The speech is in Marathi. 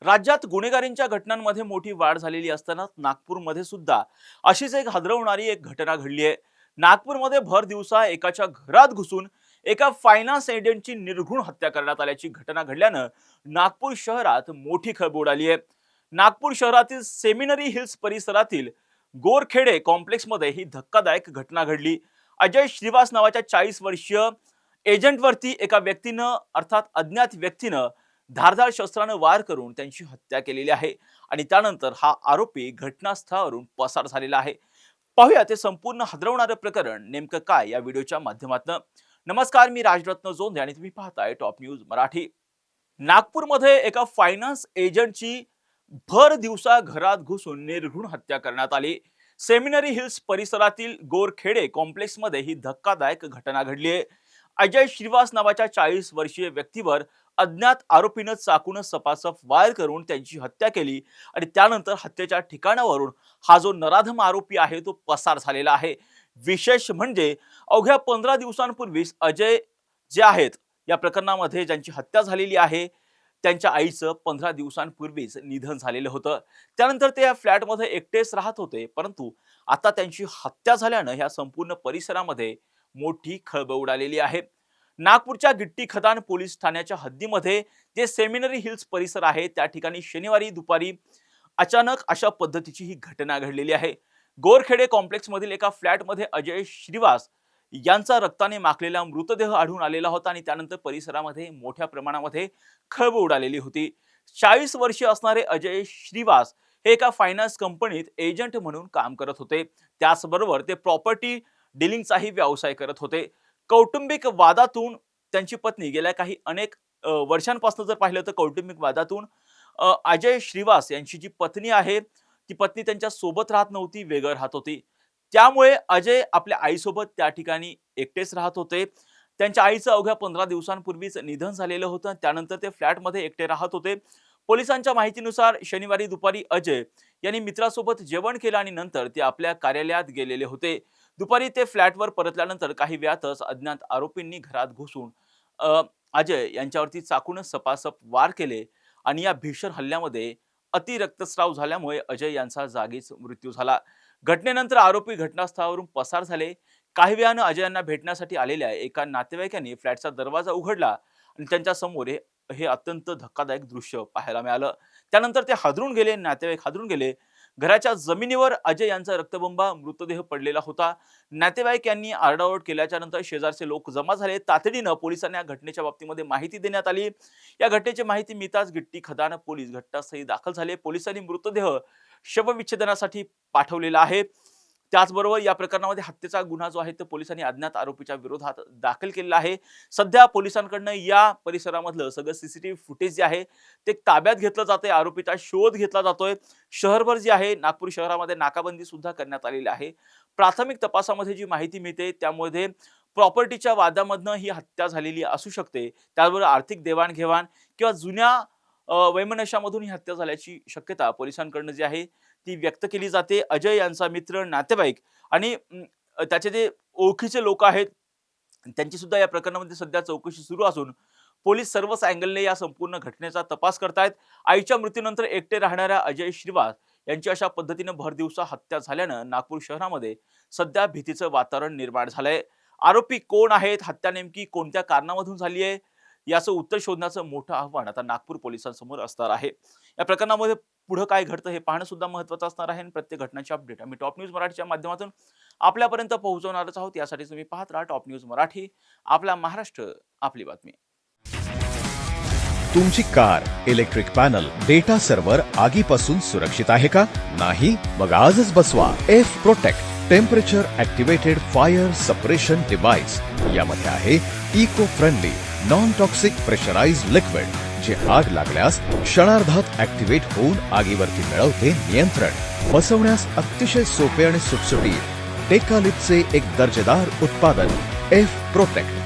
राज्यात गुन्हेगारींच्या घटनांमध्ये मोठी वाढ झालेली असताना नागपूरमध्ये सुद्धा अशीच एक हादरवणारी एक घटना घडली आहे। नागपूरमध्ये भर दिवसा एकाच्या घरात घुसून एका फायनान्स एजंटची निर्घृण हत्या करण्यात आल्याची घटना घडल्यानं नागपूर शहरात मोठी खळबळ उडाली आहे। नागपूर शहरातील सेमिनरी हिल्स परिसरातील गोरखेडे कॉम्प्लेक्समध्ये ही धक्कादायक घटना घडली। अजय श्रीवास नावाच्या 40 वर्षीय एजंटवरती एका व्यक्तीनं अर्थात अज्ञात व्यक्तीनं धारदार शस्त्रानं वार करून त्यांची हत्या केलेली आहे आणि त्यानंतर हा आरोपी घटनास्थळावरून पसार झालेला आहे। पाहूया ते संपूर्ण हादरवणारे प्रकरण नेमकं काय या व्हिडिओच्या माध्यमातून। नमस्कार, मी राजरत्न जोंधे आणि तुम्ही पाहताय टॉप न्यूज मराठी। नागपूरमध्ये एका फायनान्स एजंटची भर दिवसा घरात घुसून निर्घृण हत्या करण्यात आली। सेमिनरी हिल्स परिसरातील गोरखेडे कॉम्प्लेक्समध्ये ही धक्कादायक घटना घडली आहे। अजय श्रीवास नावाच्या 40 वर्षीय व्यक्तीवर अज्ञात आरोपीनं चाकून सपासप वार करून त्यांची हत्या केली आणि त्यानंतर हत्येच्या ठिकाणावरून हा जो नराधम आरोपी आहे तो पसार झालेला आहे। विशेष म्हणजे अवघ्या 15 दिवसांपूर्वीच अजय जे आहेत या प्रकरणामध्ये ज्यांची हत्या झालेली आहे त्यांच्या आईचं 15 दिवसांपूर्वीच निधन झालेलं होतं। त्यानंतर ते या फ्लॅटमध्ये एकटेच राहत होते, परंतु आता त्यांची हत्या झाल्यानं या संपूर्ण परिसरामध्ये मोठी खळबळ उडालेली आहे। नागपूरच्या गिट्टी खदान पोलीस ठाण्याच्या हद्दीमध्ये जे सेमिनरी हिल्स परिसर आहे त्या ठिकाणी शनिवारी दुपारी अचानक अशा पद्धतीची ही घटना घडलेली आहे। गोरखेडे कॉम्प्लेक्स मधील एका फ्लॅटमध्ये अजय श्रीवास यांचा रक्ताने माखलेला मृतदेह आढळून आलेला होता आणि त्यानंतर परिसरामध्ये मोठ्या प्रमाणामध्ये खळबळ उडालेली होती। 40 वर्षीय असणारे अजय श्रीवास हे एका फायनान्स कंपनीत एजंट म्हणून काम करत होते। त्याचबरोबर ते प्रॉपर्टी डीलिंगचाही व्यवसाय करत होते। कौटुंबिक वादातून त्यांची पत्नी गेल्या काही अनेक वर्षांपासून जर पाहिलं तर कौटुंबिक वादातून अजय श्रीवास यांची जी पत्नी आहे ती पत्नी त्यांच्या सोबत राहत नव्हती, वेगळं राहत होती। त्यामुळे अजय आपल्या आईसोबत त्या ठिकाणी एकटेच राहत होते। त्यांच्या आईचं अवघ्या 15 दिवसांपूर्वीच निधन झालेलं होतं। त्यानंतर ते फ्लॅटमध्ये एकटे राहत होते। पोलिसांच्या माहितीनुसार शनिवारी दुपारी अजय यांनी मित्रासोबत जेवण केलं आणि नंतर ते आपल्या कार्यालयात गेलेले होते। दुपारी ते फ्लॅटवर परतल्यानंतर काही वेळातच अज्ञात आरोपींनी घरात घुसून अजय यांच्यावरती चाकून सपासप वार केले आणि या भीषण हल्ल्यामध्ये अति रक्तस्राव झाल्यामुळे अजय यांचा जागीच मृत्यू झाला। घटनेनंतर आरोपी घटनास्थळावरून पसार झाले। काही वेळानं अजय यांना भेटण्यासाठी आलेल्या एका नातेवाईकांनी फ्लॅटचा दरवाजा उघडला आणि त्यांच्या समोर हे अत्यंत धक्कादायक दृश्य पाहायला मिळालं। त्यानंतर ते हादरून गेले, नातेवाईक हादरून गेले। घराच्या जमिनीवर अजय यांचा रक्तबंबा मृतदेह पडलेला होता। नातेवाईक यांनी आरडाओरड केल्याच्या नंतर शेजारचे लोक जमा झाले। तातडीनं पोलिसांना या घटनेच्या बाबतीमध्ये माहिती देण्यात आली। या घटनेची माहिती मिळताच गिट्टी खदान पोलीस घटनास्थळी दाखल झाले। पोलिसांनी मृतदेह शवविच्छेदनासाठी पाठवलेला आहे। त्याचबरोबर या प्रकरणामध्ये हत्येचा गुन्हा जो आहे तो पोलिसांनी अज्ञात आरोपीच्या विरोधात दाखल केलेला आहे। सध्या पोलिसांकडनं या परिसरामधलं सगळं सीसीटीव्ही फुटेज जे आहे ते ताब्यात घेतलं जातंय। आरोपीचा शोध घेतला जातोय। शहरभर जे आहे नागपूर शहरामध्ये नाकाबंदी सुद्धा करण्यात आलेली आहे। प्राथमिक तपासामध्ये जी माहिती मिळते त्यामध्ये प्रॉपर्टीच्या वादामधनं ही हत्या झालेली असू शकते। त्याचबरोबर आर्थिक देवाणघेवाण किंवा जुन्या वैमनस्यामधून ही हत्या झाल्याची शक्यता पोलिसांकडनं जी आहे ती व्यक्त केली जाते। अजय यांचा मित्र, नातेवाईक आणि त्याचे जे ओळखीचे लोक आहेत त्यांची सुद्धा या प्रकरणामध्ये सध्या चौकशी सुरू असून पोलीस सर्वच अँगलने या संपूर्ण घटनेचा तपास करतायत। आईच्या मृत्यूनंतर एकटे राहणाऱ्या अजय श्रीवास यांची अशा पद्धतीने भर दिवसा हत्या झाल्यानं नागपूर शहरामध्ये सध्या भीतीचं वातावरण निर्माण झालंय। आरोपी कोण आहेत, हत्या नेमकी कोणत्या कारणामधून झाली आहे याचं उत्तर शोधण्याचं मोठं आव्हान आता नागपूर पोलिसांसमोर असणार आहे। या प्रकरणामध्ये पुढे काय घडतं हे पाहणं सुद्धा महत्त्वाचं असणार आहे आणि प्रत्येक घटनांची अपडेट आम्ही टॉप न्यूज मराठीच्या माध्यमातून आपल्यापर्यंत पोहोचवणारच आहोत। यासाठी तुम्ही पाहत राहा टॉप न्यूज मराठी, आपला महाराष्ट्र, आपली बातमी। तुमची car, electric panel, data server आगीपासून सुरक्षित आहे का? नाही? मग आजच बसवा F protect temperature activated fire suppression device. यामध्ये आहे eco friendly non toxic pressurized liquid जे आग लागल्यास क्षणार्धात ऍक्टिव्हेट होऊन आगीवरती मिळवते नियंत्रण। बसवण्यास अतिशय सोपे आणि सुटसुटीत टेकालिपचे एक दर्जेदार उत्पादन एफ प्रोटेक्ट।